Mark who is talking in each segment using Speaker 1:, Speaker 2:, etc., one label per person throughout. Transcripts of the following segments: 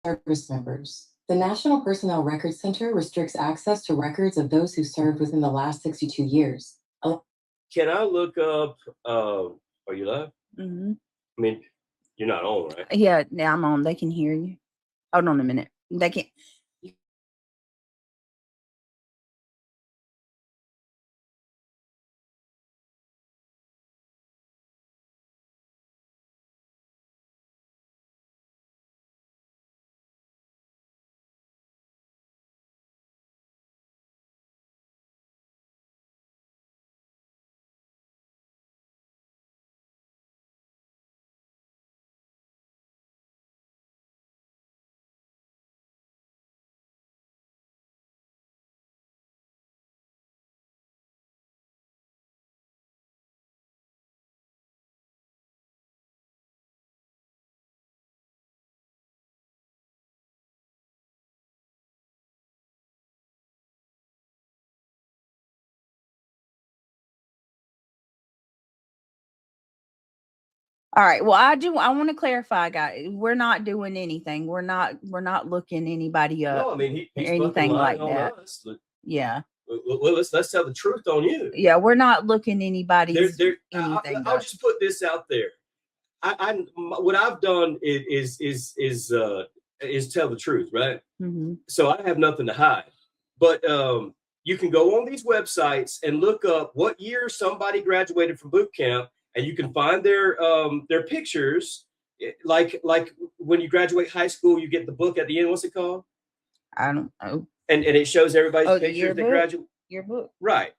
Speaker 1: service members. The National Personnel Records Center restricts access to records of those who served within the last 62 years.
Speaker 2: Can I look up, are you live?
Speaker 3: Mm-hmm.
Speaker 2: I mean, you're not on, right?
Speaker 3: Yeah, now I'm on. They can hear you. Hold on a minute. They can't. All right. Well, I want to clarify, guys. We're not doing anything. We're not looking anybody up.
Speaker 2: No, I mean he's
Speaker 3: anything like
Speaker 2: on
Speaker 3: that.
Speaker 2: Us.
Speaker 3: Yeah.
Speaker 2: Well, let's tell the truth on you.
Speaker 3: Yeah, we're not looking anybody's anything.
Speaker 2: I'll just put this out there. What I've done is tell the truth, right?
Speaker 3: Mm-hmm.
Speaker 2: So I have nothing to hide. But you can go on these websites and look up what year somebody graduated from boot camp, and you can find their pictures. Like when you graduate high school, you get the book at the end. What's it called?
Speaker 3: I don't know.
Speaker 2: And it shows everybody's pictures that graduate.
Speaker 3: Your book.
Speaker 2: Right.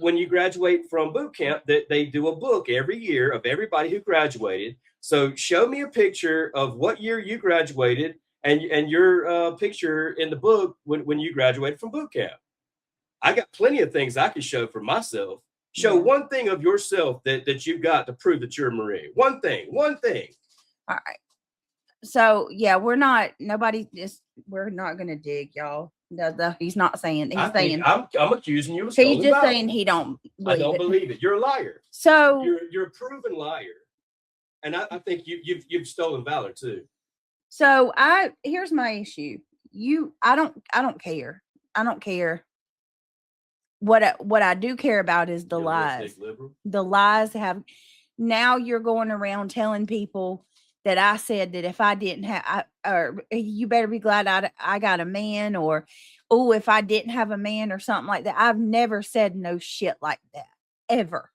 Speaker 2: When you graduate from boot camp, that they do a book every year of everybody who graduated. So show me a picture of what year you graduated and your picture in the book when you graduated from boot camp. I got plenty of things I can show for myself. Show one thing of yourself that you've got to prove that you're a Marine. One thing.
Speaker 3: All right. So yeah, we're not going to dig, y'all. He's not saying.
Speaker 2: I'm accusing you of
Speaker 3: stolen. He's just saying he don't.
Speaker 2: I don't believe it. You're a liar.
Speaker 3: So
Speaker 2: you're a proven liar, and I think you've stolen valor too.
Speaker 3: So here's my issue. I don't care. I don't care. What I do care about is the lies. The lies have. Now you're going around telling people that I said that if I didn't have, or you better be glad I got a man, or, oh, if I didn't have a man or something like that. I've never said no shit like that. Ever.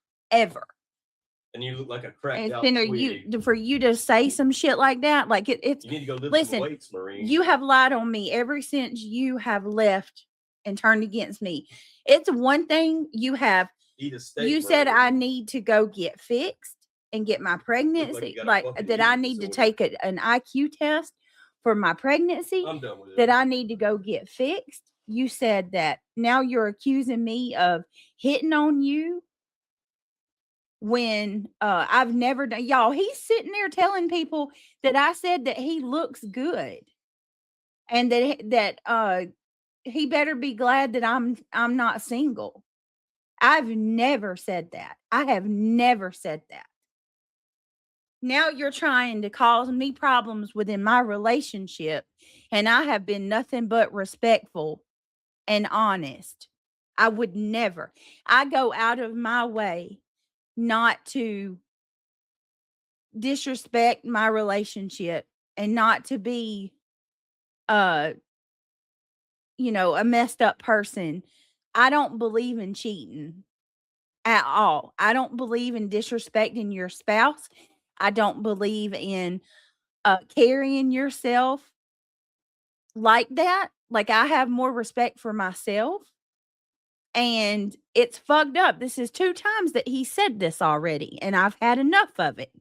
Speaker 2: And you look like a cracked out
Speaker 3: twig. For you to say some shit like that, like it's.
Speaker 2: You need to go lift some weights, Marine.
Speaker 3: You have lied on me ever since you have left and turned against me. It's one thing you have.
Speaker 2: Eat a steak,
Speaker 3: you said I need to go get fixed and get my pregnancy, like that I need to take an IQ test for my pregnancy.
Speaker 2: I'm done with it.
Speaker 3: That I need to go get fixed. You said that. Now you're accusing me of hitting on you when I've never done. Y'all, he's sitting there telling people that I said that he looks good and that he better be glad that I'm not single. I've never said that. I have never said that. Now you're trying to cause me problems within my relationship, and I have been nothing but respectful and honest. I would never. I go out of my way not to disrespect my relationship and not to be a messed up person. I don't believe in cheating at all. I don't believe in disrespecting your spouse. I don't believe in carrying yourself like that. Like, I have more respect for myself. And it's fucked up. This is 2 times that he said this already, and I've had enough of it.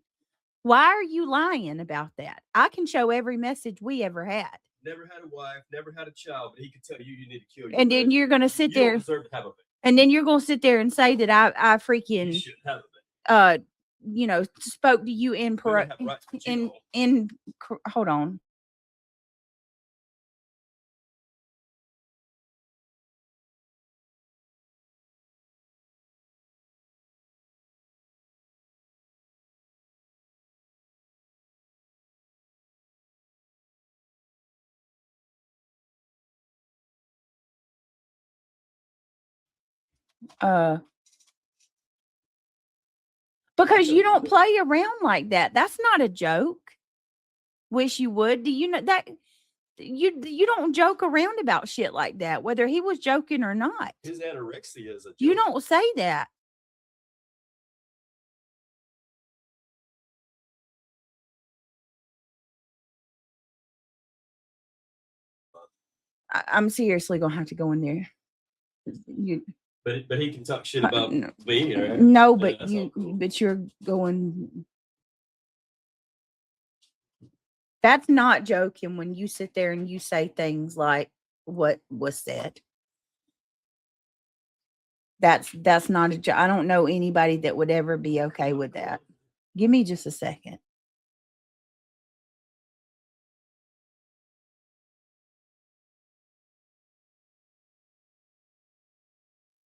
Speaker 3: Why are you lying about that? I can show every message we ever had.
Speaker 2: Never had a wife, never had a child, but he could tell you need to kill you.
Speaker 3: And then you're going to sit there.
Speaker 2: You deserve to have a baby.
Speaker 3: And then you're going to sit there and say that I freaking
Speaker 2: you shouldn't have a baby.
Speaker 3: Spoke to you in hold on. Because you don't play around like that. That's not a joke. Wish you would. Do you know that you don't joke around about shit like that, whether he was joking or not.
Speaker 2: His anorexia is a joke.
Speaker 3: You don't say that. I'm seriously gonna have to go in there. You,
Speaker 2: but he can talk shit about
Speaker 3: no,
Speaker 2: me, right?
Speaker 3: no, but
Speaker 2: That's all cool.
Speaker 3: but you're going. That's not joking when you sit there and you say things like what was said. That's not a joke. I don't know anybody that would ever be okay with that. Give me just a second.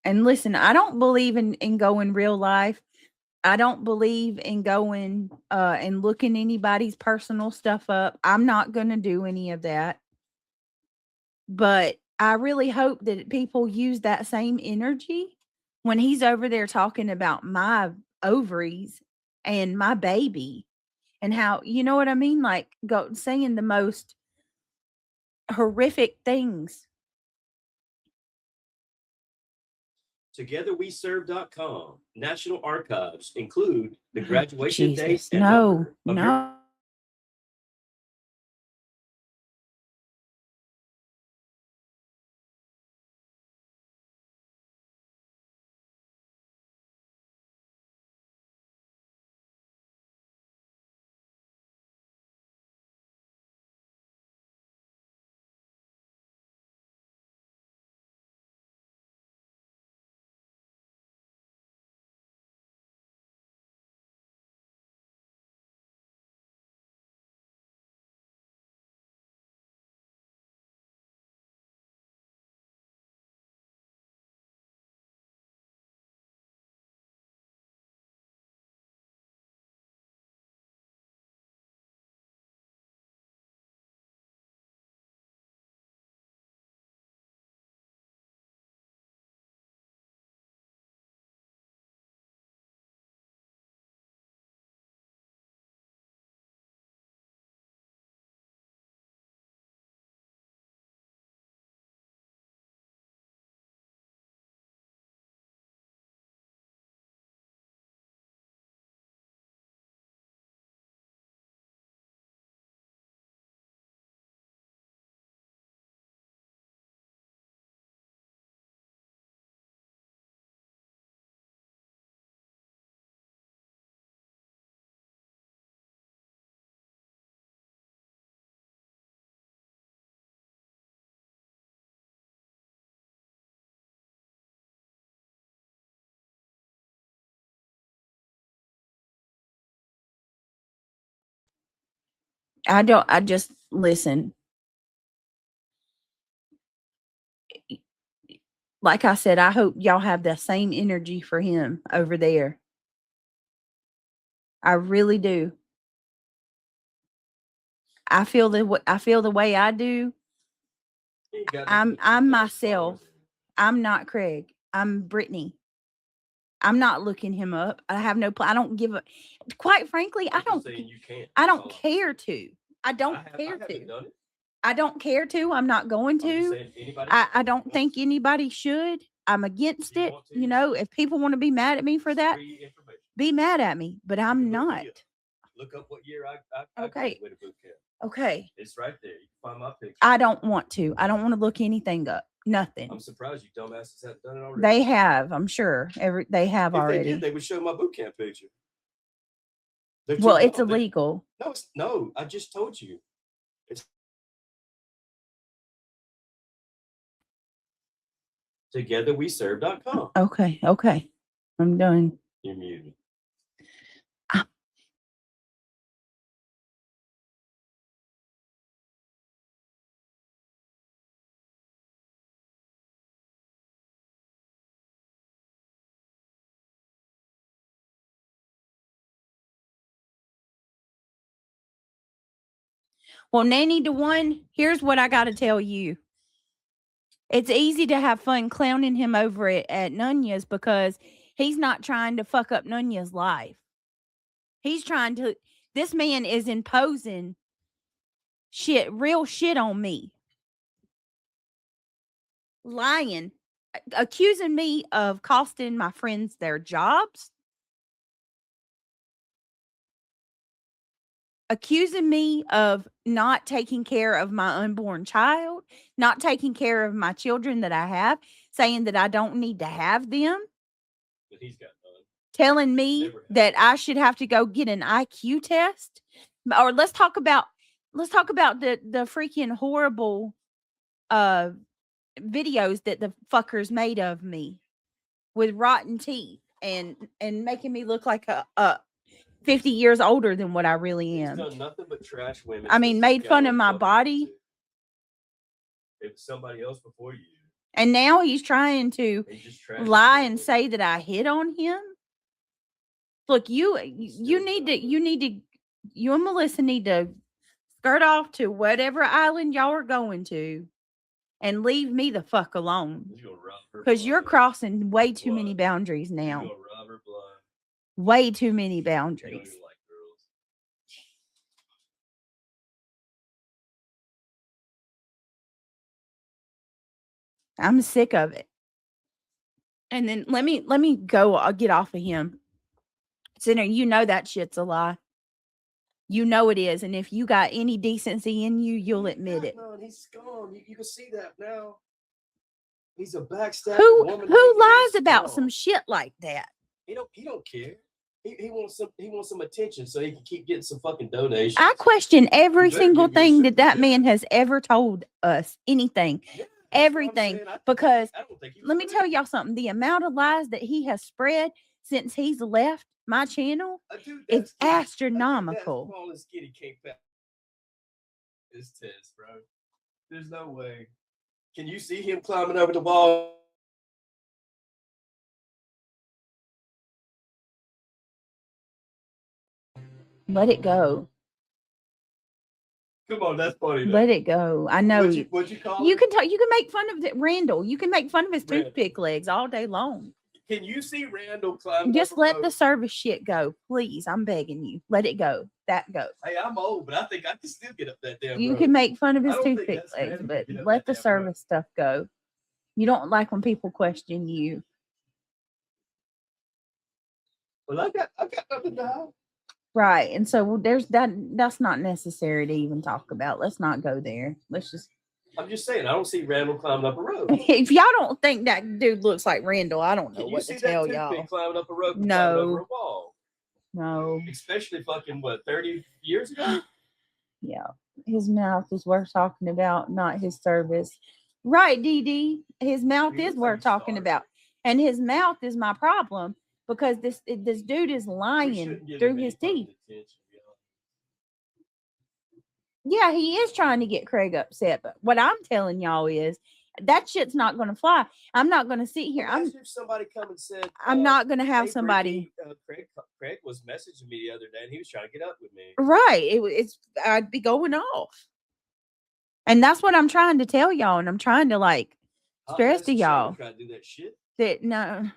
Speaker 3: And listen, I don't believe in going real life. I don't believe in going and looking anybody's personal stuff up. I'm not going to do any of that. But I really hope that people use that same energy when he's over there talking about my ovaries and my baby and how, you know what I mean? Like go saying the most horrific things.
Speaker 2: TogetherWeServe.com. National Archives include the graduation date
Speaker 3: Jesus,
Speaker 2: and
Speaker 3: no,
Speaker 2: number of
Speaker 3: no. I just listen. Like I said, I hope y'all have the same energy for him over there. I really do. I feel the way I do. I'm myself. I'm not Craig. I'm Brittany. I'm not looking him up. I have no I don't give a quite frankly, I don't care to. I don't care to. I don't care to. I'm not going to. I don't think anybody should. I'm against it. You know, if people want to be mad at me for that, be mad at me, but I'm not.
Speaker 2: Look up what year I
Speaker 3: Okay.
Speaker 2: graduated boot camp.
Speaker 3: Okay.
Speaker 2: It's right there. You can find my picture.
Speaker 3: I don't want to. I don't want to look anything up. Nothing.
Speaker 2: I'm surprised you dumbasses haven't done it already.
Speaker 3: They have, I'm sure. They have already.
Speaker 2: If they did, they would show my boot camp picture.
Speaker 3: Well, it's illegal.
Speaker 2: No, I just told you. It's TogetherWeServe.com.
Speaker 3: Okay. I'm done.
Speaker 2: You're muted.
Speaker 3: Well, Nanny DeWine, here's what I got to tell you. It's easy to have fun clowning him over it at Nunya's because he's not trying to fuck up Nunya's life. He's trying to. This man is imposing real shit on me. Lying, accusing me of costing my friends their jobs, accusing me of not taking care of my unborn child, not taking care of my children that I have, saying that I don't need to have them.
Speaker 2: But he's got none.
Speaker 3: Telling me that I should have to go get an IQ test. Or let's talk about the freaking horrible videos that the fuckers made of me with rotten teeth and making me look like a 50 years older than what I really am.
Speaker 2: He's done nothing but trash women.
Speaker 3: I mean, made fun of my body.
Speaker 2: It was somebody else before you.
Speaker 3: And now he's trying to lie and say that I hit on him. Look, you and Melissa need to skirt off to whatever island y'all are going to and leave me the fuck alone. Because you're crossing way too many boundaries now. Way too many boundaries. I'm sick of it. And then let me go. I'll get off of him. Sinner, you know that shit's a lie. You know it is. And if you got any decency in you, you'll admit it.
Speaker 2: No, he's gone. You can see that now. He's a backstabber.
Speaker 3: Who lies about some shit like that?
Speaker 2: He don't care. He wants some attention so he can keep getting some fucking donations.
Speaker 3: I question every single thing that man has ever told us. Anything. Yeah, everything. Because let me tell y'all something. The amount of lies that he has spread since he's left my channel is astronomical.
Speaker 2: This kitty can't pass this test, bro. There's no way. Can you see him climbing over the wall?
Speaker 3: Let it go.
Speaker 2: Come on, that's funny.
Speaker 3: Let it go. I know.
Speaker 2: What'd you call
Speaker 3: you can you can make fun of Randall. You can make fun of his toothpick legs all day long.
Speaker 2: Can you see Randall climbing?
Speaker 3: Just let the service shit go, please. I'm begging you. Let it go. That go.
Speaker 2: Hey, I'm old, but I think I can still get up that damn road.
Speaker 3: You can make fun of his toothpick legs, but let the service stuff go. You don't like when people question you.
Speaker 2: Well, I got nothing to hide.
Speaker 3: Right. And so there's that's not necessary to even talk about. Let's not go there.
Speaker 2: I'm just saying, I don't see Randall climbing up a road.
Speaker 3: If y'all don't think that dude looks like Randall, I don't know what to tell y'all.
Speaker 2: Climbing up a road,
Speaker 3: no.
Speaker 2: Climbing over a wall.
Speaker 3: No.
Speaker 2: Especially fucking 30 years ago?
Speaker 3: Yeah. His mouth is worth talking about, not his service. Right, DD. His mouth is worth talking about. And his mouth is my problem because this dude is lying through his teeth. Yeah, he is trying to get Craig upset, but what I'm telling y'all is that shit's not going to fly. I'm not going to sit here.
Speaker 2: If somebody come and said,
Speaker 3: I'm not going to have somebody.
Speaker 2: Craig was messaging me the other day, and he was trying to get up with me.
Speaker 3: Right, I'd be going off, and that's what I'm trying to tell y'all, and I'm trying to stress to y'all.
Speaker 2: Try to do that shit.
Speaker 3: That no.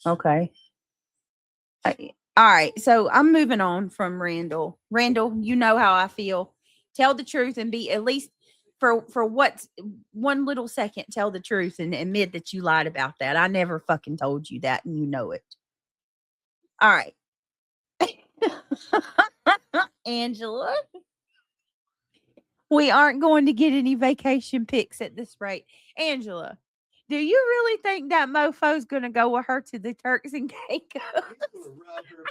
Speaker 3: Okay. All right. So I'm moving on from Randall. Randall, you know how I feel. Tell the truth and be at least for what's 1 little second, tell the truth and admit that you lied about that. I never fucking told you that and you know it. All right. Angela. We aren't going to get any vacation pics at this rate. Angela, do you really think that mofo's going to go with her to the Turks and Caicos?
Speaker 2: He's gonna rob her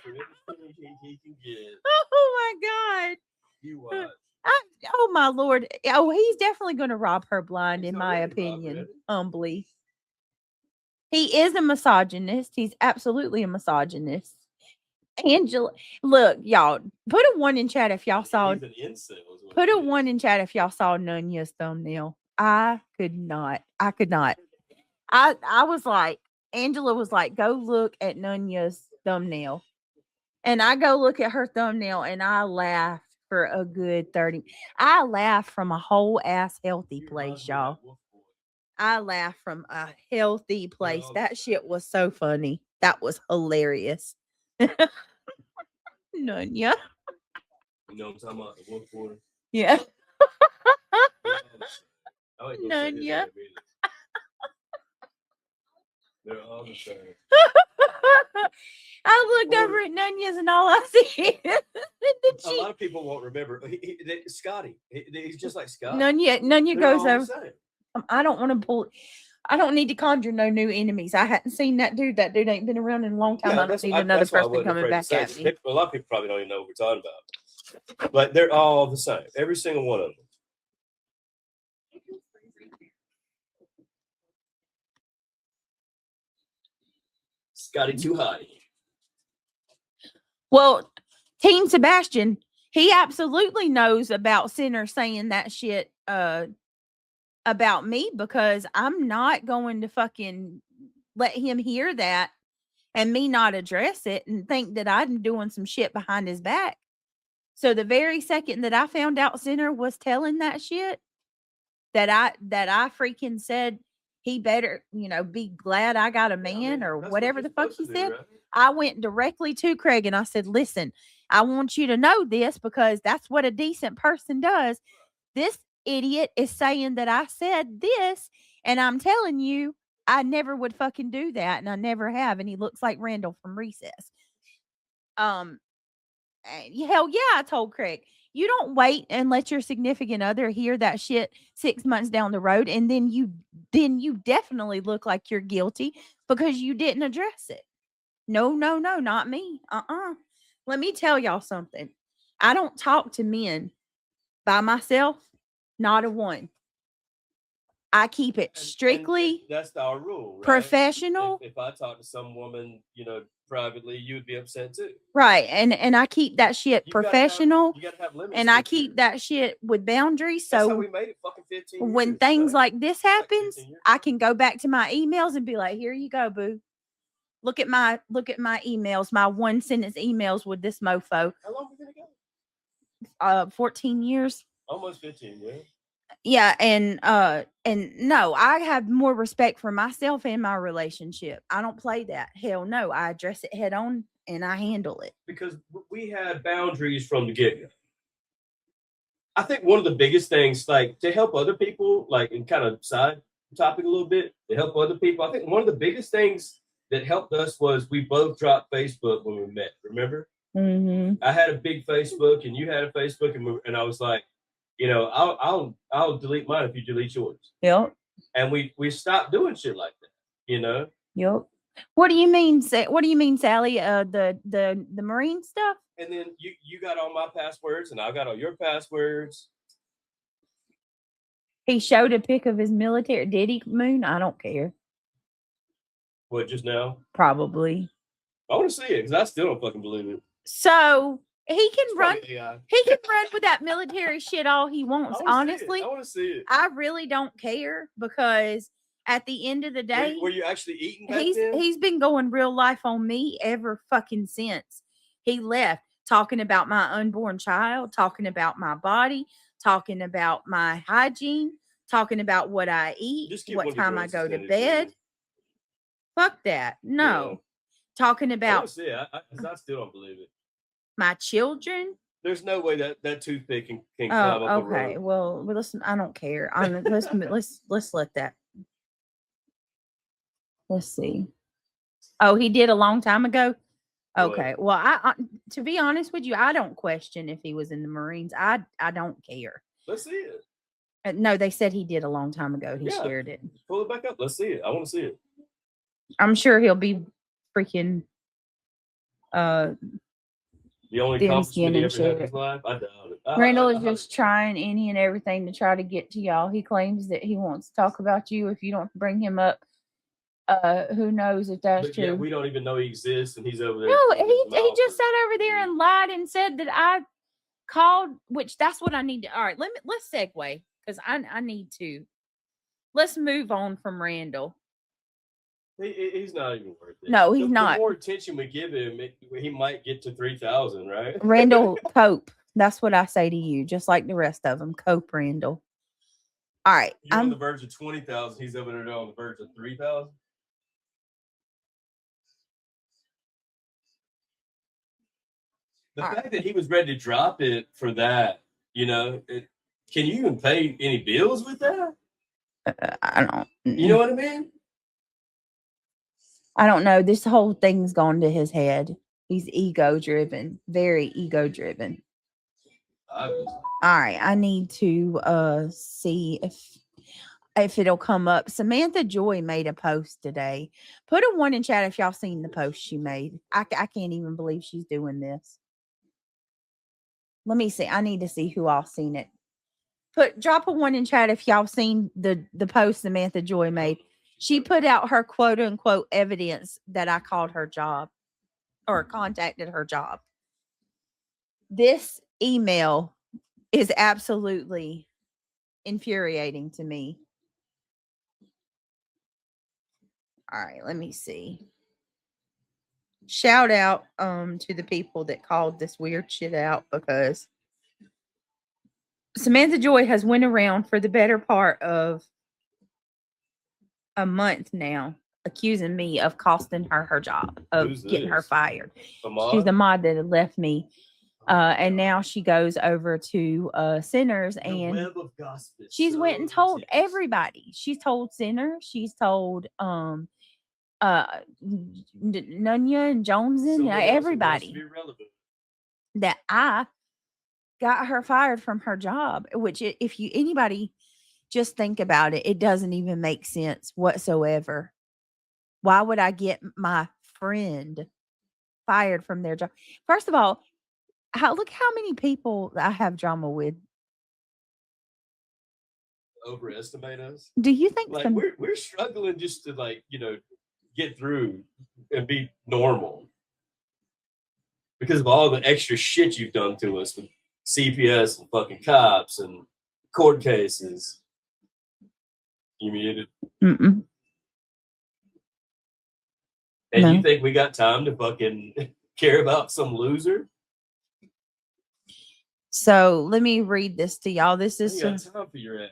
Speaker 2: for everything he can get.
Speaker 3: Oh my God.
Speaker 2: You watch.
Speaker 3: Oh my Lord. Oh, he's definitely going to rob her blind,
Speaker 2: He's
Speaker 3: in my
Speaker 2: already robbed her,
Speaker 3: opinion.
Speaker 2: hasn't
Speaker 3: Humbly. He is a misogynist. He's absolutely a misogynist. Angela, look, y'all, put a 1 in chat if y'all saw.
Speaker 2: He's an incel. is what
Speaker 3: Put
Speaker 2: he
Speaker 3: a
Speaker 2: is.
Speaker 3: 1 in chat if y'all saw Nunya's thumbnail. I could not. I could not. I was like, Angela was like, go look at Nunya's thumbnail. And I go look at her thumbnail and I laughed for a good 30. I laughed from a whole ass healthy
Speaker 2: You
Speaker 3: place,
Speaker 2: reminds me of
Speaker 3: y'all.
Speaker 2: that wolf boy.
Speaker 3: I laughed from a healthy place.
Speaker 2: all
Speaker 3: That
Speaker 2: the
Speaker 3: shit was so funny. That was hilarious. Nunya.
Speaker 2: You know what I'm talking about? The wolf boy.
Speaker 3: Yeah.
Speaker 2: I ain't gonna say his
Speaker 3: Nunya.
Speaker 2: name either. They're all the same.
Speaker 3: I looked over at Nunya's and all I see is the
Speaker 2: A lot
Speaker 3: cheek.
Speaker 2: of people won't remember. Scotty. He's just like Scotty.
Speaker 3: Nunya
Speaker 2: They're
Speaker 3: goes
Speaker 2: all the
Speaker 3: over.
Speaker 2: same.
Speaker 3: I don't want to pull. I don't need to conjure no new enemies. I hadn't seen that dude. That dude ain't been around in a long time. I don't need another
Speaker 2: that's why I
Speaker 3: person
Speaker 2: wasn't
Speaker 3: coming
Speaker 2: afraid to
Speaker 3: back
Speaker 2: say
Speaker 3: at
Speaker 2: it.
Speaker 3: me.
Speaker 2: A lot of people probably don't even know what we're talking about. But they're all the same. Every single one of them. Scotty too high.
Speaker 3: Well, Team Sebastian, he absolutely knows about Sinner saying that shit about me, because I'm not going to fucking let him hear that and me not address it and think that I'm doing some shit behind his back. So the very second that I found out Sinner was telling that shit, that I freaking said he better, be glad I got a man, or
Speaker 2: That's
Speaker 3: whatever
Speaker 2: what
Speaker 3: the
Speaker 2: you're
Speaker 3: fuck
Speaker 2: supposed
Speaker 3: he
Speaker 2: to do,
Speaker 3: said.
Speaker 2: right?
Speaker 3: I went directly to Craig and I said, listen, I want you to know this, because that's what a decent person does. This idiot is saying that I said this, and I'm telling you, I never would fucking do that, and I never have. And he looks like Randall from Recess. Hell yeah, I told Craig. You don't wait and let your significant other hear that shit 6 months down the road, and then you definitely look like you're guilty because you didn't address it. No, not me. Let me tell y'all something. I don't talk to men by myself, not a one. I keep it strictly
Speaker 2: that's our rule, right?
Speaker 3: professional.
Speaker 2: If I talk to some woman, privately, you would be upset too.
Speaker 3: Right. And I keep that shit professional.
Speaker 2: You gotta have limits.
Speaker 3: And I keep that shit with boundaries.
Speaker 2: That's
Speaker 3: So
Speaker 2: how we made it fucking 15 years.
Speaker 3: when things
Speaker 2: right?
Speaker 3: like this happens,
Speaker 2: 15 years.
Speaker 3: I can go back to my emails and be like, here you go, boo. Look at my emails, my 1 sentence emails with this mofo.
Speaker 2: How long we gonna go?
Speaker 3: 14 years.
Speaker 2: Almost 15, yeah.
Speaker 3: Yeah, and no, I have more respect for myself and my relationship. I don't play that. Hell no, I address it head on and I handle it.
Speaker 2: Because we had boundaries from the get-go. I think one of the biggest things, like, to help other people, like, in kind of side topic a little bit, to help other people, I think one of the biggest things that helped us was we both dropped Facebook when we met. Remember?
Speaker 3: Mm-hmm.
Speaker 2: I had a big Facebook and you had a Facebook, and I was like, I'll delete mine if you delete yours.
Speaker 3: Yep.
Speaker 2: And we stopped doing shit like that.
Speaker 3: Yep. What do you mean? What do you mean, Sally? The Marine stuff.
Speaker 2: And then you got all my passwords, and I got all your passwords.
Speaker 3: He showed a pic of his military. Did he, Moon? I don't care.
Speaker 2: What, just now?
Speaker 3: Probably.
Speaker 2: I want to see it because I still don't fucking believe it.
Speaker 3: So he can run.
Speaker 2: AI.
Speaker 3: He can run with that military shit all he wants. Honestly,
Speaker 2: I want to see it.
Speaker 3: I really don't care, because at the end of the day,
Speaker 2: Were you actually eating back then?
Speaker 3: He's been going real life on me ever fucking since he left, talking about my unborn child, talking about my body, talking about my hygiene, talking about what I eat, what time I go to bed. Fuck that. No.
Speaker 2: Yeah.
Speaker 3: Talking about.
Speaker 2: I want to see it. I still don't believe it.
Speaker 3: My children.
Speaker 2: There's no way that toothpick can climb up a road.
Speaker 3: Okay. Well, listen, I don't care. Let's let that. Let's see. Oh, he did a long time ago.
Speaker 2: Go
Speaker 3: Okay.
Speaker 2: ahead.
Speaker 3: Well, I to be honest with you, I don't question if he was in the Marines. I don't care.
Speaker 2: Let's see it.
Speaker 3: No, they said he did a long time ago. He
Speaker 2: Yeah.
Speaker 3: shared it.
Speaker 2: Pull it back up. Let's see it. I want to see it.
Speaker 3: I'm sure he'll be freaking
Speaker 2: The only
Speaker 3: thin
Speaker 2: accomplishment
Speaker 3: skinned
Speaker 2: he
Speaker 3: and
Speaker 2: ever had in
Speaker 3: shit.
Speaker 2: his life. I doubt it.
Speaker 3: Randall is just trying any and everything to try to get to y'all. He claims that he wants to talk about you. If you don't bring him up, who knows if that's
Speaker 2: But
Speaker 3: true.
Speaker 2: yeah, we don't even know he exists, and he's over there.
Speaker 3: No,
Speaker 2: with his
Speaker 3: he
Speaker 2: mouth
Speaker 3: just
Speaker 2: or-
Speaker 3: sat over there and lied and said that I called, which that's what I need to. All right, let's segue because I need to. Let's move on from Randall.
Speaker 2: He's not even worth it.
Speaker 3: No, he's not.
Speaker 2: The more attention we give him, he might get to 3,000, right?
Speaker 3: Randall cope. That's what I say to you, just like the rest of them. Cope, Randall. All right,
Speaker 2: You're on the verge of 20,000. He's over there on the verge of 3,000. The fact that he was ready to drop it for that, can you even pay any bills with that?
Speaker 3: I don't.
Speaker 2: You know what I mean?
Speaker 3: I don't know. This whole thing's gone to his head. He's ego driven, very ego driven.
Speaker 2: Obviously.
Speaker 3: All right, I need to see if it'll come up. Samantha Joy made a post today. Put a 1 in chat if y'all seen the post she made. I can't even believe she's doing this. Let me see. I need to see who all seen it. Drop a 1 in chat if y'all seen the post Samantha Joy made. She put out her quote unquote evidence that I called her job or contacted her job. This email is absolutely infuriating to me. All right, let me see. Shout out to the people that called this weird shit out, because Samantha Joy has went around for the better part of a month now accusing me of costing her job, of getting her fired. She's the mod that had left me. And now she goes over to Sinners, and she's went and told everybody. She's told Sinners. She's told Nunya and Joneson, everybody, that I got her fired from her job. Which, if you anybody just think about it, it doesn't even make sense whatsoever. Why would I get my friend fired from their job? First of all, look how many people I have drama with.
Speaker 2: Overestimate us.
Speaker 3: Do you think
Speaker 2: like we're struggling just to get through and be normal because of all the extra shit you've done to us with CPS and fucking cops and court cases? You muted?
Speaker 3: Mm-mm.
Speaker 2: And
Speaker 3: No.
Speaker 2: You think we got time to fucking care about some loser?
Speaker 3: So let me read this to y'all. This is
Speaker 2: time for your ass.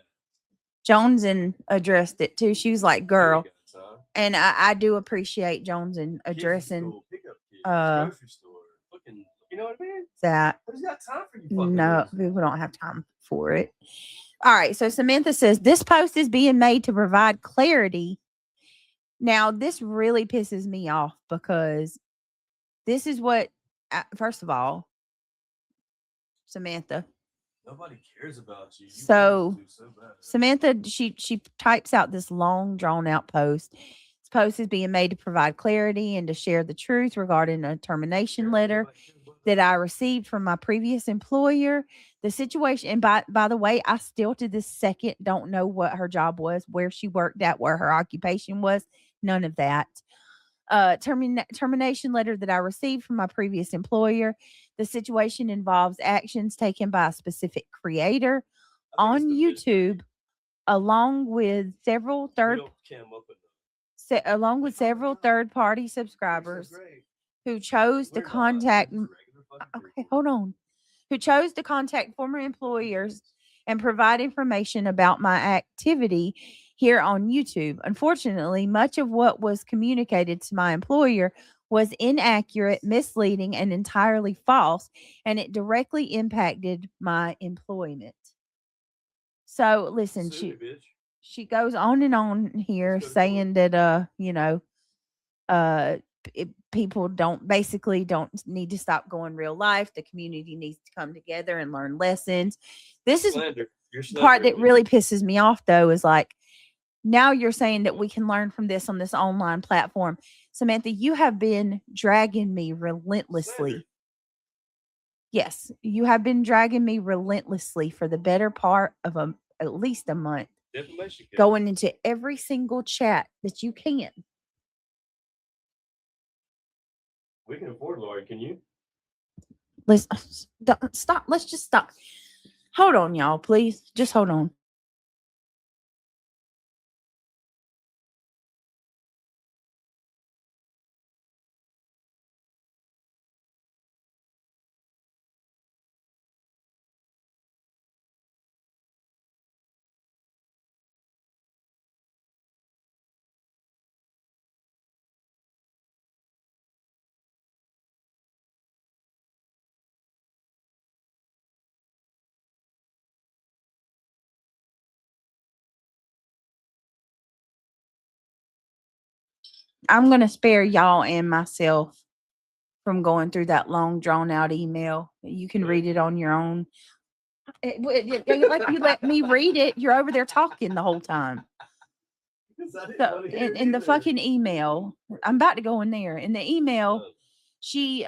Speaker 3: Joneson addressed it too. She was like, "Girl," and I do appreciate Joneson addressing
Speaker 2: grocery store. Fucking, you know what I mean?
Speaker 3: That.
Speaker 2: Who's got time for you? Fucking
Speaker 3: No,
Speaker 2: losers?
Speaker 3: people don't have time for it. All right. So Samantha says this post is being made to provide clarity. Now, this really pisses me off because this is what, first of all, Samantha.
Speaker 2: Nobody cares about you.
Speaker 3: So Samantha, she types out this long, drawn out post. This post is being made to provide clarity and to share the truth regarding a termination letter that I received from my previous employer. The situation, and by the way, I still to this second don't know what her job was, where she worked at, where her occupation was. None of that. Termination letter that I received from my previous employer. The situation involves actions taken by a specific creator on YouTube, along with several third-party subscribers who chose to contact. Okay, hold on. Who chose to contact former employers and provide information about my activity here on YouTube. Unfortunately, much of what was communicated to my employer was inaccurate, misleading, and entirely false, and it directly impacted my employment. So, listen, she goes on and on here saying that people don't need to stop going real life. The community needs to come together and learn lessons. This is
Speaker 2: Slander. You're
Speaker 3: the part that
Speaker 2: slandering me.
Speaker 3: really pisses me off, though, is like, now you're saying that we can learn from this on this online platform. Samantha, you have been dragging me relentlessly.
Speaker 2: Slander.
Speaker 3: Yes, you have been dragging me relentlessly for the better part of at least a month,
Speaker 2: Defamation case.
Speaker 3: going into every single chat that you can.
Speaker 2: We can afford a lawyer. Can you?
Speaker 3: Let's stop. Let's just stop. Hold on, y'all, please. Just hold on. I'm going to spare y'all and myself from going through that long, drawn out email. You can read it on your own. Like you let me read it. You're over there talking the whole time. So in the fucking email, I'm about to go in there. In the email, she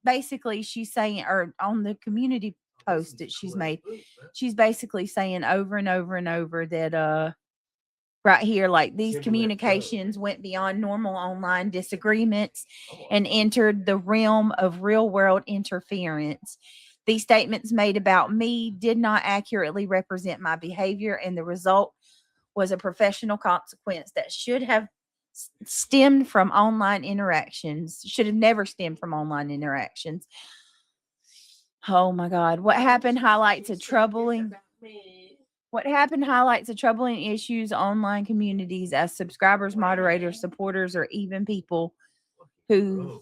Speaker 3: basically she's saying, or on the community post that she's made, she's basically saying over and over and over that right here, like, these communications went beyond normal online disagreements and entered the realm of real world interference. These statements made about me did not accurately represent my behavior, and the result was a professional consequence that should have stemmed from online interactions, should have never stemmed from online interactions. Oh my God. What happened highlights the troubling issues online communities as subscribers, moderators, supporters, or even people who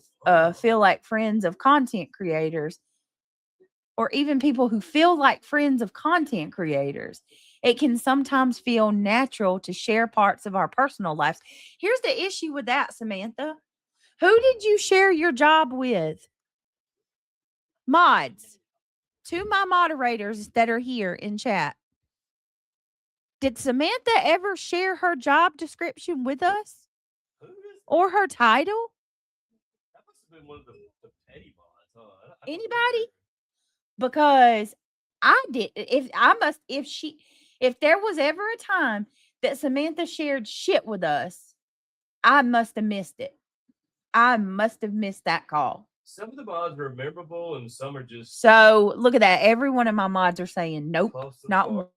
Speaker 3: feel like friends of content creators, It can sometimes feel natural to share parts of our personal lives. Here's the issue with that, Samantha. Who did you share your job with? Mods. To my moderators that are here in chat. Did Samantha ever share her job description with us? Or her title?
Speaker 2: That must have been one of the petty mods. Huh? I don't
Speaker 3: Anybody?
Speaker 2: remember.
Speaker 3: Because I did. If there was ever a time that Samantha shared shit with us, I must have missed it. I must have missed that call.
Speaker 2: Some of the mods are memorable and some are just
Speaker 3: So look at that. Every one of my mods are saying nope,
Speaker 2: close to the
Speaker 3: not
Speaker 2: core.
Speaker 3: one.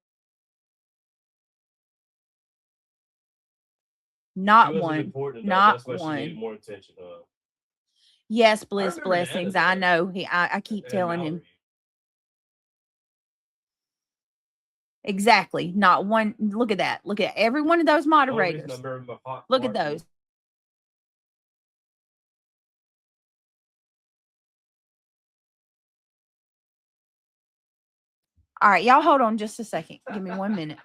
Speaker 3: Not
Speaker 2: She wasn't
Speaker 3: one.
Speaker 2: important enough.
Speaker 3: Not
Speaker 2: That's why she
Speaker 3: one.
Speaker 2: needed more attention.
Speaker 3: Yes, Bliss
Speaker 2: remember Nana,
Speaker 3: blessings.
Speaker 2: though.
Speaker 3: I know. I keep
Speaker 2: And
Speaker 3: telling him.
Speaker 2: Mallory.
Speaker 3: Exactly. Not one. Look at that. Look at every one of those
Speaker 2: Only reason I
Speaker 3: moderators.
Speaker 2: remember my hot
Speaker 3: Look at
Speaker 2: part
Speaker 3: those. All right, y'all hold on just a second. Give me 1 minute.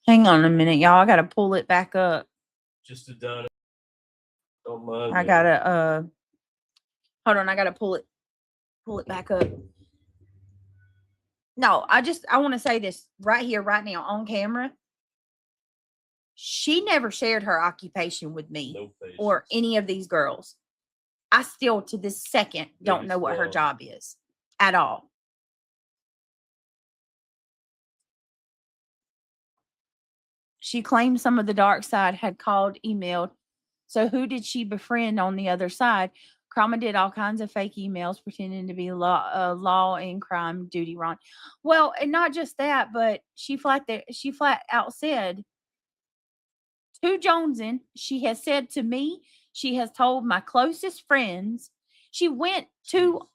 Speaker 3: Hang on a minute, y'all. I gotta pull it back up.
Speaker 2: just to done it. Don't mind.
Speaker 3: I
Speaker 2: me.
Speaker 3: gotta hold on, I gotta pull it back up. No, I want to say this right here, right now on camera. She never shared her occupation with me
Speaker 2: No
Speaker 3: or
Speaker 2: patience.
Speaker 3: any of these girls. I still, to this second, don't know what her
Speaker 2: Biggest
Speaker 3: job is at all. She claimed some of the dark side had called, emailed. So who did she befriend on the other side? Krama did all kinds of fake emails pretending to be law and crime duty Ron. Well, and not just that, but she flat out said to Joneson, she has said to me, she has told my closest friends, she went to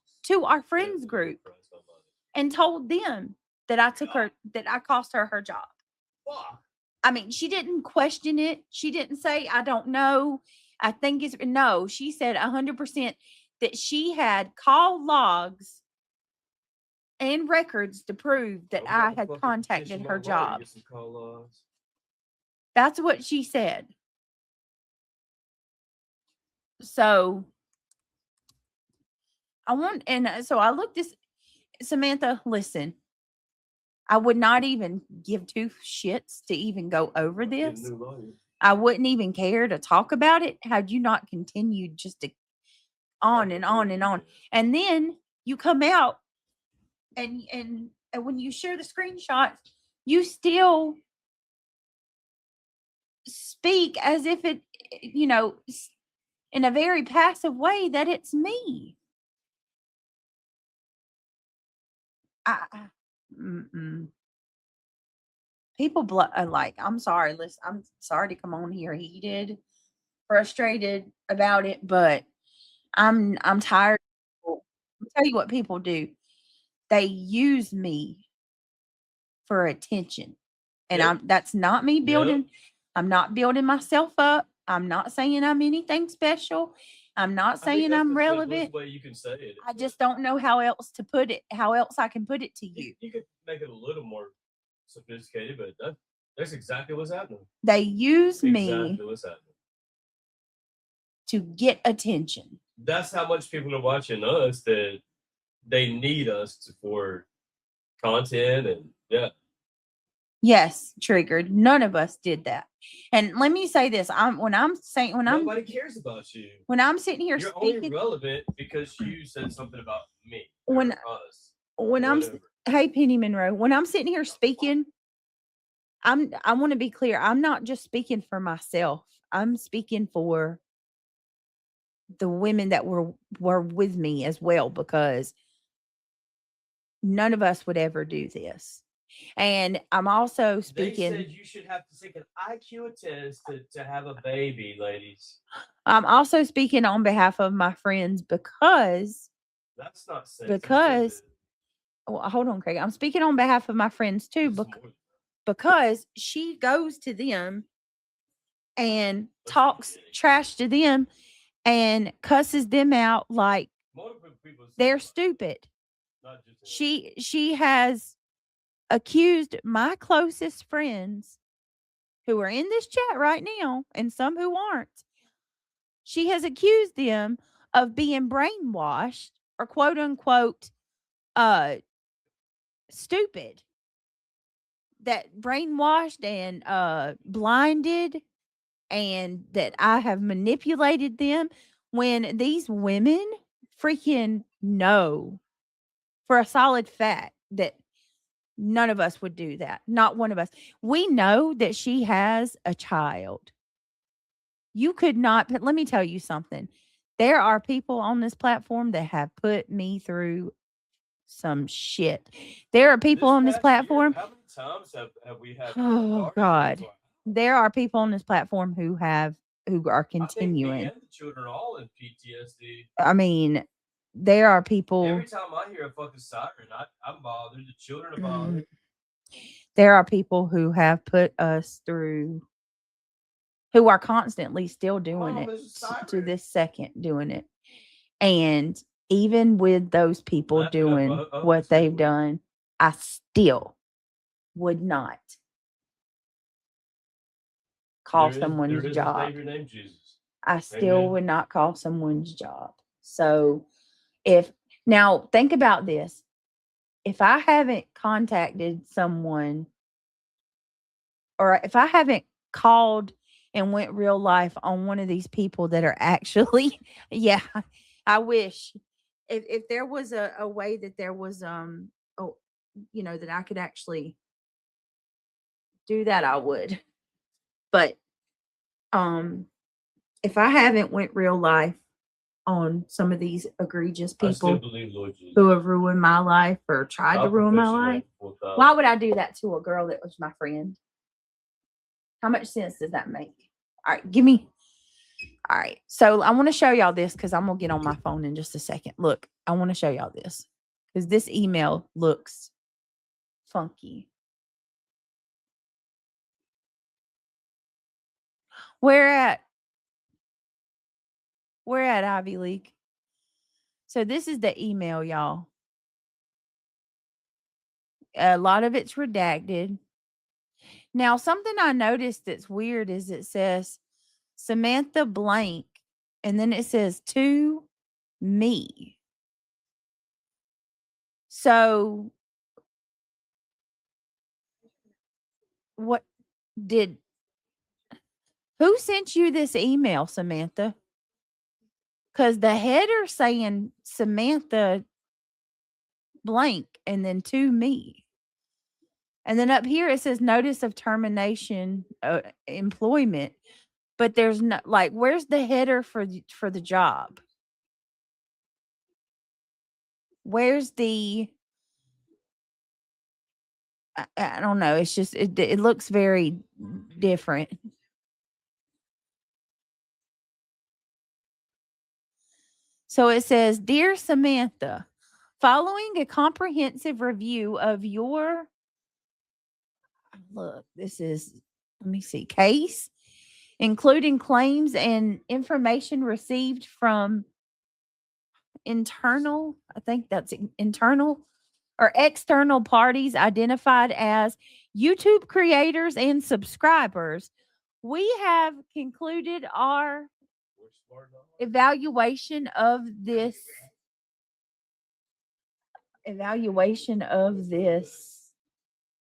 Speaker 3: our friends group and told them that I took her, that I cost her job.
Speaker 2: Fuck.
Speaker 3: I mean, she didn't question it. She didn't say, I don't know. I think it's no. She said 100% that she had call logs and records to prove that I had contacted her job. That's what she said. So so I looked this, Samantha, listen, I would not even give two shits to even go over this. I wouldn't even care to talk about it had you not continued just to on and on and on. And then you come out and when you share the screenshots, you still speak as if it, in a very passive way that it's me. People like, I'm sorry, listen, I'm sorry to come on here heated, frustrated about it, but I'm tired. I'll tell you what people do. They use me for attention. And that's not me building. I'm not building myself up. I'm not saying I'm anything special. I'm not saying I'm relevant.
Speaker 2: Way you can say it.
Speaker 3: I just don't know how else to put it, how else I can put it to you.
Speaker 2: You could make it a little more sophisticated, but that's exactly what's happening.
Speaker 3: They use me
Speaker 2: Exactly what's happening.
Speaker 3: to get attention.
Speaker 2: That's how much people are watching us, that they need us for content and yeah.
Speaker 3: Yes, triggered. None of us did that. And let me say this:
Speaker 2: Nobody cares about you.
Speaker 3: When I'm sitting here
Speaker 2: You're
Speaker 3: speaking,
Speaker 2: only relevant because you said something about me.
Speaker 3: Hey Penny Monroe, when I'm sitting here speaking, I want to be clear. I'm not just speaking for myself. I'm speaking for the women that were with me as well, because none of us would ever do this. And I'm also speaking.
Speaker 2: They said you should have to take an IQ test to have a baby, ladies.
Speaker 3: I'm also speaking on behalf of my friends because
Speaker 2: that's not sensitive.
Speaker 3: Because well, hold on, Craig. I'm speaking on behalf of my friends too, because she goes to them and talks trash to them and cusses them out like they're stupid. She has accused my closest friends who are in this chat right now and some who aren't. She has accused them of being brainwashed or quote unquote stupid. That brainwashed and blinded, and that I have manipulated them, when these women freaking know for a solid fact that none of us would do that. Not one of us. We know that she has a child. You could not, but let me tell you something. There are people on this platform that have put me through some shit. There are people on this platform.
Speaker 2: How many times have we had?
Speaker 3: Oh God. There are people on this platform who are continuing.
Speaker 2: I think me and the children are all in PTSD.
Speaker 3: I mean, there are people.
Speaker 2: Every time I hear a fucking siren, I'm bothered. The children are bothered.
Speaker 3: There are people who have put us through, who are constantly still doing it to this second, doing it. And even with those people doing what they've done, I still would not call someone's job. I still would not call someone's job. So now think about this. If I haven't contacted someone, or if I haven't called and went real life on one of these people that are actually, yeah, I wish if there was a way that there was, oh, that I could actually do that, I would. But, if I haven't went real life on some of these egregious people who have ruined my life or tried to ruin my life, why would I do that to a girl that was my friend? How much sense does that make? All right, give me. All right, so I want to show y'all this because I'm gonna get on my phone in just a second. Look, I want to show y'all this because this email looks funky. Where at Ivy League? So this is the email, y'all. A lot of it's redacted. Now, something I noticed that's weird is it says Samantha blank, and then it says to me. So, what did who sent you this email, Samantha? Because the header saying Samantha blank and then to me. And then up here it says notice of termination employment. But there's no where's the header for the job? Where's the I don't know. It's just it looks very different. So it says, "Dear Samantha, following a comprehensive review of your this is let me see case, including claims and information received from internal, I think that's internal or external parties identified as YouTube creators and subscribers, we have concluded our evaluation of this.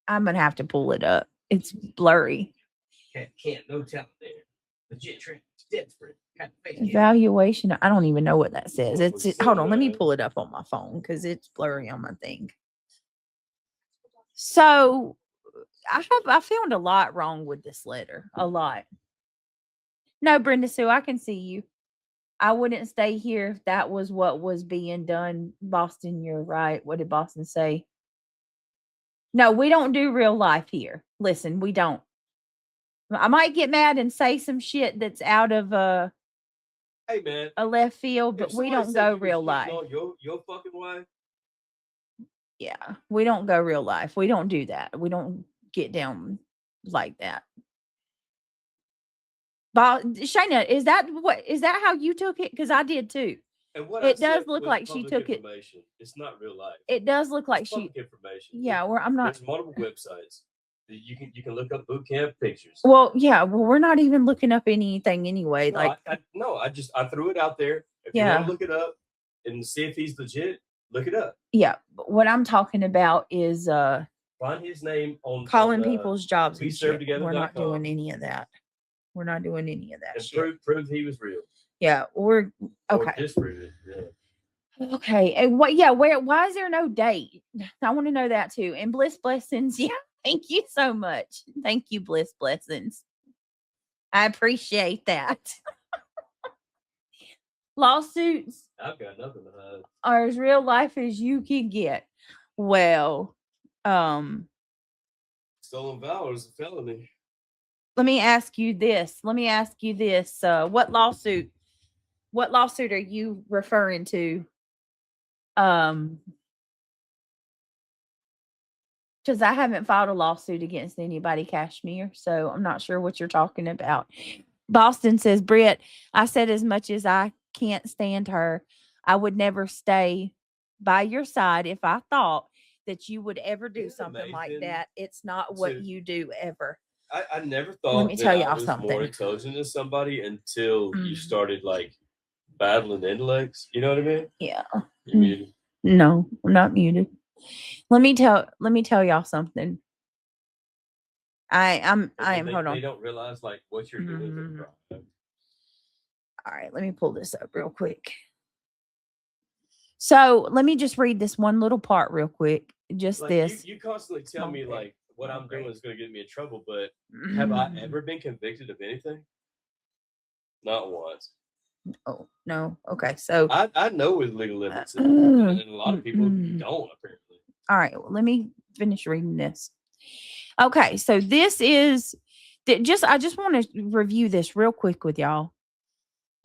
Speaker 3: I'm gonna have to pull it up. It's blurry.
Speaker 2: Can't no tell there. Legit trend, different.
Speaker 3: Evaluation. I don't even know what that says. Hold on, let me pull it up on my phone because it's blurry on my thing. So I found a lot wrong with this letter. A lot. No, Brenda Sue, I can see you. I wouldn't stay here if that was what was being done. Boston, you're right. What did Boston say? No, we don't do real life here. Listen, we don't. I might get mad and say some shit that's out of
Speaker 2: hey man,
Speaker 3: a left field, but we don't go real life.
Speaker 2: Your fucking wife?
Speaker 3: Yeah, we don't go real life. We don't do that. We don't get down like that. But Shayna, is that how you took it? Because I did too.
Speaker 2: And what
Speaker 3: it does look like she took it.
Speaker 2: It's not real life.
Speaker 3: It does look like
Speaker 2: she. Information.
Speaker 3: Yeah, I'm not.
Speaker 2: There's multiple websites. You can look up boot camp pictures.
Speaker 3: Well, yeah. Well, we're not even looking up anything anyway.
Speaker 2: No, I threw it out there. If you want to look it up and see if he's legit, look it up.
Speaker 3: Yeah. But what I'm talking about is
Speaker 2: find his name on
Speaker 3: calling people's jobs.
Speaker 2: We serve together.
Speaker 3: We're not doing any of that. We're not doing any of that.
Speaker 2: And prove he was real.
Speaker 3: Yeah, we're okay.
Speaker 2: Or disprove it. Yeah.
Speaker 3: Okay. And why is there no date? I want to know that too. And Bliss Blessings. Yeah. Thank you so much. Thank you, Bliss Blessings. I appreciate that. Lawsuits.
Speaker 2: I've got nothing to hide.
Speaker 3: Are as real life as you can get. Well,
Speaker 2: stolen valor is a felony.
Speaker 3: Let me ask you this. What lawsuit are you referring to? Because I haven't filed a lawsuit against anybody, Kashmir, so I'm not sure what you're talking about. Boston says, Britt, I said as much as I can't stand her, I would never stay by your side if I thought that you would ever do something like that. It's not what you do ever.
Speaker 2: I never thought
Speaker 3: Let me tell y'all
Speaker 2: I was
Speaker 3: something.
Speaker 2: more intelligent than somebody until you started battling intellects. You know what I mean?
Speaker 3: Yeah.
Speaker 2: You're muted.
Speaker 3: No, I'm not muted. Let me tell y'all something. I am
Speaker 2: They
Speaker 3: hold on.
Speaker 2: don't realize like what you're doing.
Speaker 3: Mhm. All right, let me pull this up real quick. So let me just read this one little part real quick. Just
Speaker 2: Like
Speaker 3: this.
Speaker 2: you constantly tell me like what I'm doing is going to get me in trouble, but
Speaker 3: Mm-hmm.
Speaker 2: have I ever been convicted of anything? Not once.
Speaker 3: Oh no. Okay, so
Speaker 2: I know with legal limits, and a lot of people
Speaker 3: mm-mm.
Speaker 2: don't apparently.
Speaker 3: All right, well, let me finish reading this. Okay, so this is I just want to review this real quick with y'all.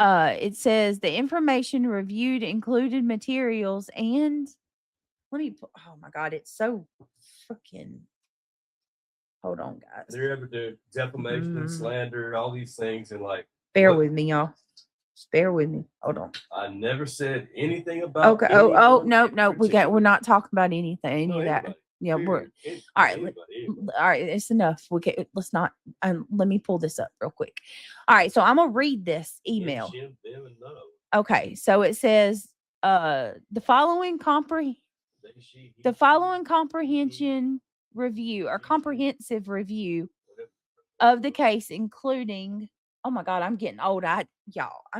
Speaker 3: It says the information reviewed included materials and oh my god, it's so freaking hold on, guys.
Speaker 2: They're ever do defamation, slander, all these things, and like
Speaker 3: bear with me, y'all. Just bear with me. Hold on.
Speaker 2: I never said anything about.
Speaker 3: Okay. Oh no. We're not talking about anything. Any of that.
Speaker 2: Anybody.
Speaker 3: Yeah, we're all right. All right, it's enough. Let's not. Let me pull this up real quick. All right, so I'm gonna read this email. Okay, so it says, the following comprehension review or comprehensive review of the case, including. Oh my God, I'm getting old. I'm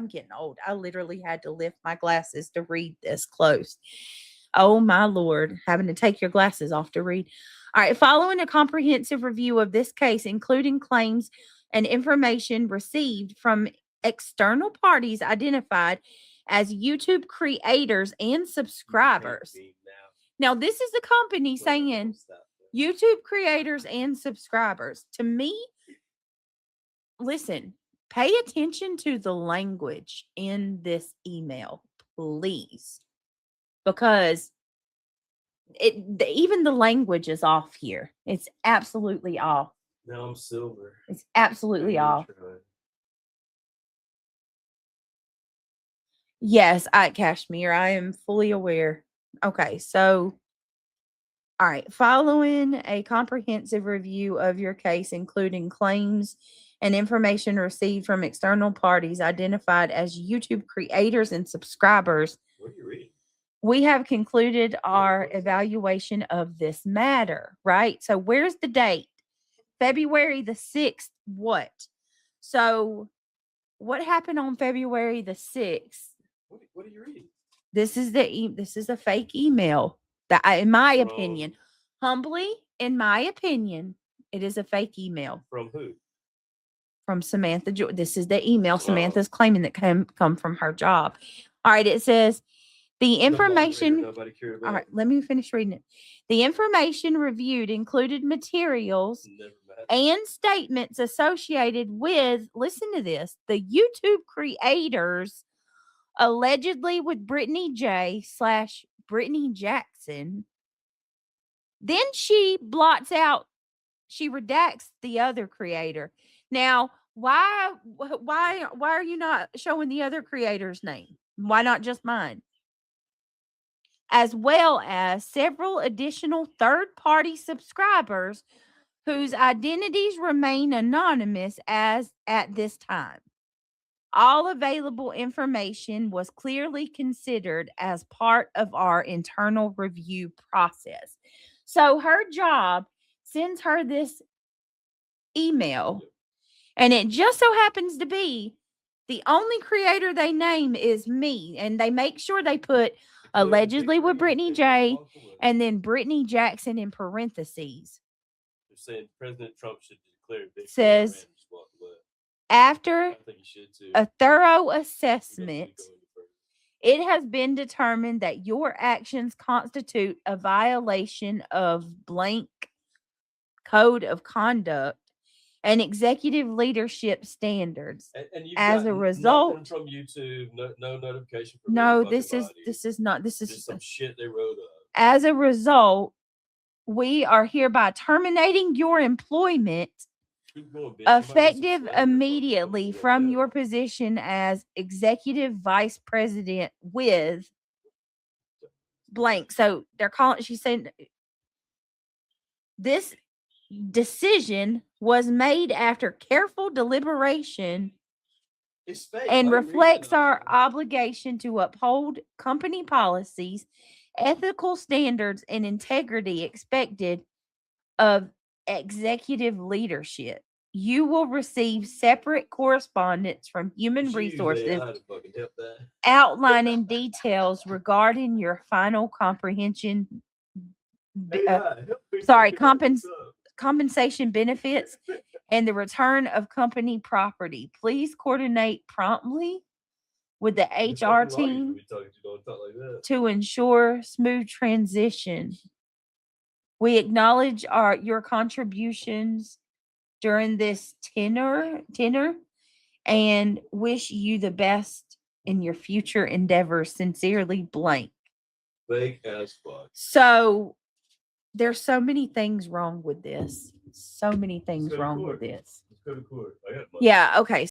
Speaker 3: getting old. I literally had to lift my glasses to read this close. Oh my Lord, having to take your glasses off to read. All right, following a comprehensive review of this case, including claims and information received from external parties identified as YouTube creators and subscribers. Now, this is the company saying YouTube creators and subscribers. To me, listen, pay attention to the language in this email, please. Because even the language is off here. It's absolutely off.
Speaker 2: Now I'm silver.
Speaker 3: It's absolutely off. Yes, Cashmere, I am fully aware. Okay, so all right, following a comprehensive review of your case, including claims and information received from external parties identified as YouTube creators and subscribers,
Speaker 2: what are you reading?
Speaker 3: We have concluded our evaluation of this matter, right? So where's the date? February the 6th, what? So what happened on February the 6th?
Speaker 2: What are you reading?
Speaker 3: This is a fake email that in my opinion, humbly, in my opinion, it is a fake email.
Speaker 2: From who?
Speaker 3: From Samantha. This is the email Samantha's claiming that come from her job. All right, it says the information. All right, let me finish reading it. The information reviewed included materials and statements associated with, listen to this, the YouTube creators allegedly with Brittany J / Brittany Jackson. Then she redacts the other creator. Now, why are you not showing the other creator's name? Why not just mine? As well as several additional third-party subscribers whose identities remain anonymous as at this time. All available information was clearly considered as part of our internal review process. So her job sends her this email, and it just so happens to be the only creator they name is me, and they make sure they put allegedly with Brittany J and then Brittany Jackson in parentheses.
Speaker 2: They're saying President Trump should declare victory.
Speaker 3: Says after a thorough assessment, it has been determined that your actions constitute a violation of blank code of conduct and executive leadership standards.
Speaker 2: And
Speaker 3: as a result,
Speaker 2: from YouTube, no notification.
Speaker 3: This is
Speaker 2: some shit they wrote up.
Speaker 3: As a result, we are hereby terminating your employment effective immediately from your position as executive vice president with blank. So she's saying this decision was made after careful deliberation and reflects our obligation to uphold company policies, ethical standards, and integrity expected of executive leadership. You will receive separate correspondence from Human Resources outlining details regarding your final compensation benefits and the return of company property. Please coordinate promptly with the HR team to ensure smooth transition. We acknowledge your contributions during this tenure and wish you the best in your future endeavors. Sincerely, blank.
Speaker 2: Fake as fuck.
Speaker 3: So there's so many things wrong with this. So many things wrong with this.
Speaker 2: Let's go to court.
Speaker 3: Yeah, okay.